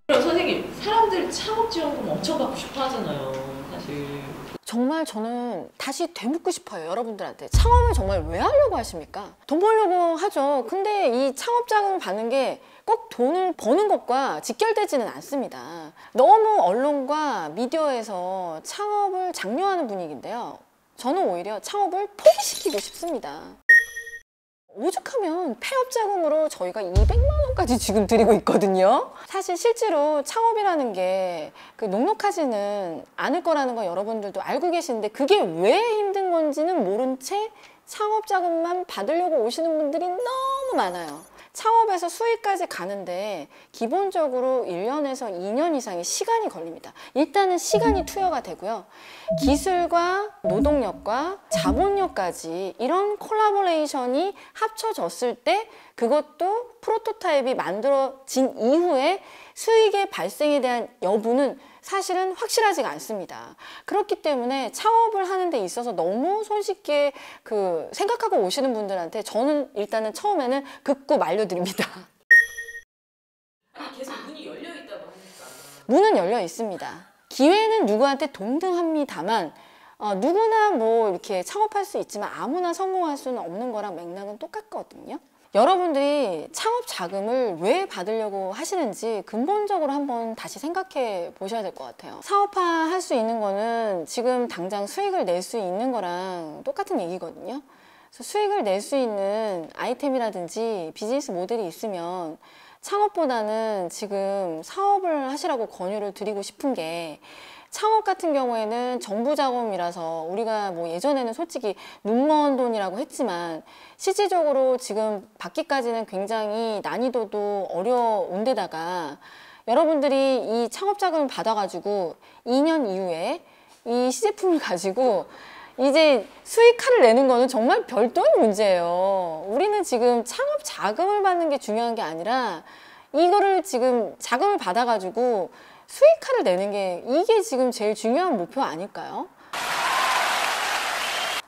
그럼 선생님, 사람들 창업지원금 엄청 받고 싶어 하잖아요, 사실. 정말 저는 다시 되묻고 싶어요, 여러분들한테. 창업을 정말 왜 하려고 하십니까? 돈 벌려고 하죠. 근데 이 창업 자금을 받는 게 꼭 돈을 버는 것과 직결되지는 않습니다. 너무 언론과 미디어에서 창업을 장려하는 분위기인데요. 저는 오히려 창업을 포기시키고 싶습니다. 오죽하면 폐업 자금으로 저희가 200만 원까지 지금 드리고 있거든요. 사실 실제로 창업이라는 게 녹록하지는 않을 거라는 거 여러분들도 알고 계시는데, 그게 왜 힘든 건지는 모른 채 창업 자금만 받으려고 오시는 분들이 너무 많아요. 창업에서 수익까지 가는데 기본적으로 1년에서 2년 이상의 시간이 걸립니다. 일단은 시간이 투여가 되고요. 기술과 노동력과 자본력까지 이런 콜라보레이션이 합쳐졌을 때, 그것도 프로토타입이 만들어진 이후에 수익의 발생에 대한 여부는 사실은 확실하지가 않습니다. 그렇기 때문에 창업을 하는 데 있어서 너무 손쉽게 생각하고 오시는 분들한테 저는 일단은 처음에는 극구 말려드립니다. 계속 문이 열려 있다고 하니까. 문은 열려 있습니다. 기회는 누구한테 동등합니다만, 누구나 뭐 이렇게 창업할 수 있지만 아무나 성공할 수는 없는 거랑 맥락은 똑같거든요. 여러분들이 창업 자금을 왜 받으려고 하시는지 근본적으로 한번 다시 생각해 보셔야 될 것 같아요. 사업화 할 수 있는 거는 지금 당장 수익을 낼 수 있는 거랑 똑같은 얘기거든요. 그래서 수익을 낼 수 있는 아이템이라든지 비즈니스 모델이 있으면 창업보다는 지금 사업을 하시라고 권유를 드리고 싶은 게, 창업 같은 경우에는 정부 자금이라서 우리가 뭐 예전에는 솔직히 눈먼 돈이라고 했지만 실질적으로 지금 받기까지는 굉장히 난이도도 어려운 데다가, 여러분들이 이 창업 자금을 받아가지고 2년 이후에 이 시제품을 가지고 이제 수익화를 내는 거는 정말 별도의 문제예요. 우리는 지금 창업 자금을 받는 게 중요한 게 아니라 이거를 지금 자금을 받아가지고 수익화를 내는 게, 이게 지금 제일 중요한 목표 아닐까요?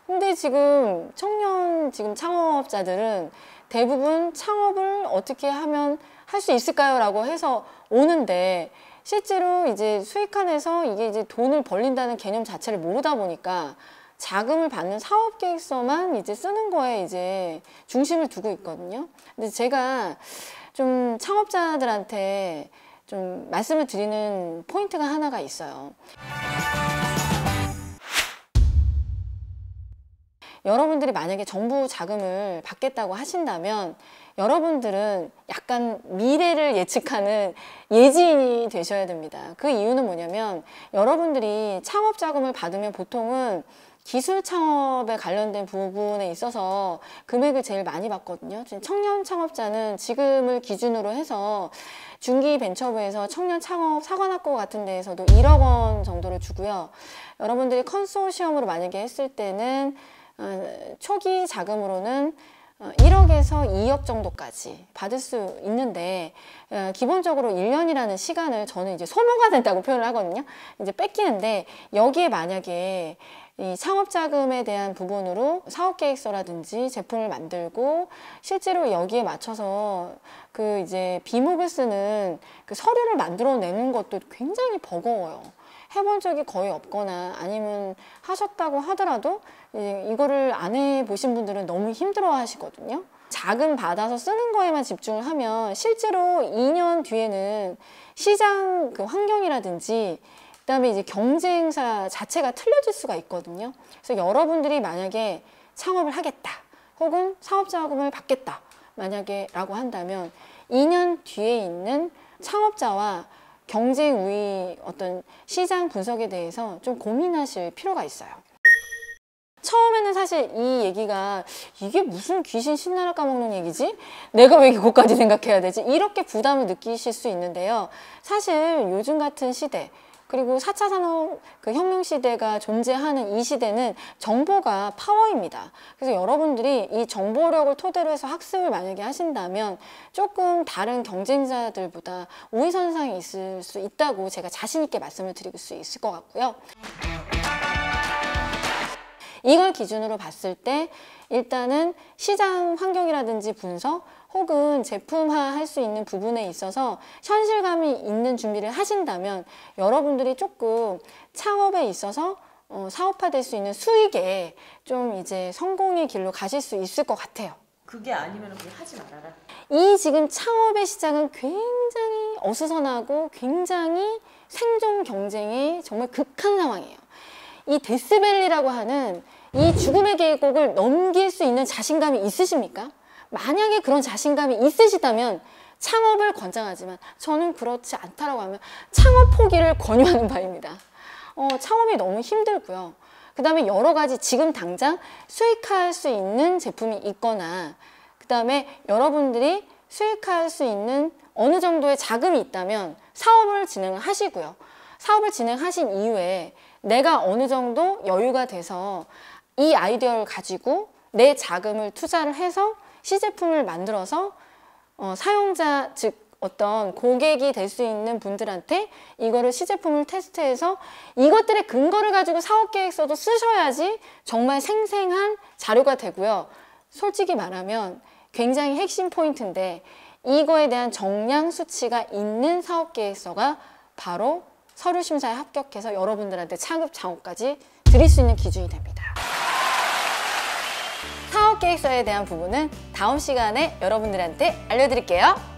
근데 지금 청년 창업자들은 대부분 창업을 어떻게 하면 할 수 있을까요? 라고 해서 오는데, 실제로 이제 수익화 내서 이게 이제 돈을 벌린다는 개념 자체를 모르다 보니까 자금을 받는 사업 계획서만 이제 쓰는 거에 이제 중심을 두고 있거든요. 근데 제가 좀 창업자들한테 좀 말씀을 드리는 포인트가 하나가 있어요. 여러분들이 만약에 정부 자금을 받겠다고 하신다면 여러분들은 약간 미래를 예측하는 예지인이 되셔야 됩니다. 그 이유는 뭐냐면, 여러분들이 창업 자금을 받으면 보통은 기술 창업에 관련된 부분에 있어서 금액을 제일 많이 받거든요. 청년 창업자는 지금을 기준으로 해서 중기벤처부에서 청년 창업 사관학교 같은 데에서도 1억 원 정도를 주고요. 여러분들이 컨소시엄으로 만약에 했을 때는 초기 자금으로는 1억에서 2억 정도까지 받을 수 있는데, 기본적으로 1년이라는 시간을 저는 이제 소모가 된다고 표현을 하거든요. 이제 뺏기는데, 여기에 만약에 이 창업자금에 대한 부분으로 사업계획서라든지 제품을 만들고 실제로 여기에 맞춰서 이제 비목을 쓰는 서류를 만들어내는 것도 굉장히 버거워요. 해본 적이 거의 없거나 아니면 하셨다고 하더라도 이거를 안 해보신 분들은 너무 힘들어 하시거든요. 자금 받아서 쓰는 거에만 집중을 하면 실제로 2년 뒤에는 시장 환경이라든지 그다음에 이제 경쟁사 자체가 틀려질 수가 있거든요. 그래서 여러분들이 만약에 창업을 하겠다 혹은 사업자금을 받겠다 만약에 라고 한다면 2년 뒤에 있는 창업자와 경쟁 우위 어떤 시장 분석에 대해서 좀 고민하실 필요가 있어요. 처음에는 사실 이 얘기가 이게 무슨 귀신 신나라 까먹는 얘기지? 내가 왜 이것까지 생각해야 되지? 이렇게 부담을 느끼실 수 있는데요. 사실 요즘 같은 시대, 그리고 4차 산업 혁명 시대가 존재하는 이 시대는 정보가 파워입니다. 그래서 여러분들이 이 정보력을 토대로 해서 학습을 만약에 하신다면 조금 다른 경쟁자들보다 우위선상에 있을 수 있다고 제가 자신 있게 말씀을 드릴 수 있을 것 같고요. 이걸 기준으로 봤을 때 일단은 시장 환경이라든지 분석 혹은 제품화할 수 있는 부분에 있어서 현실감이 있는 준비를 하신다면 여러분들이 조금 창업에 있어서 사업화될 수 있는 수익에 좀 이제 성공의 길로 가실 수 있을 것 같아요. 그게 아니면 그냥 하지 말아라. 이 지금 창업의 시장은 굉장히 어수선하고 굉장히 생존 경쟁이 정말 극한 상황이에요. 이 데스밸리라고 하는 이 죽음의 계곡을 넘길 수 있는 자신감이 있으십니까? 만약에 그런 자신감이 있으시다면 창업을 권장하지만 저는 그렇지 않다라고 하면 창업 포기를 권유하는 바입니다. 창업이 너무 힘들고요. 그 다음에 여러 가지 지금 당장 수익화할 수 있는 제품이 있거나 그 다음에 여러분들이 수익화할 수 있는 어느 정도의 자금이 있다면 사업을 진행하시고요. 사업을 진행하신 이후에 내가 어느 정도 여유가 돼서 이 아이디어를 가지고 내 자금을 투자를 해서 시제품을 만들어서 사용자 즉 어떤 고객이 될 수 있는 분들한테 이거를 시제품을 테스트해서 이것들의 근거를 가지고 사업계획서도 쓰셔야지 정말 생생한 자료가 되고요. 솔직히 말하면 굉장히 핵심 포인트인데 이거에 대한 정량 수치가 있는 사업계획서가 바로 서류 심사에 합격해서 여러분들한테 차급 창업까지 드릴 수 있는 기준이 됩니다. 사업계획서에 대한 부분은 다음 시간에 여러분들한테 알려드릴게요.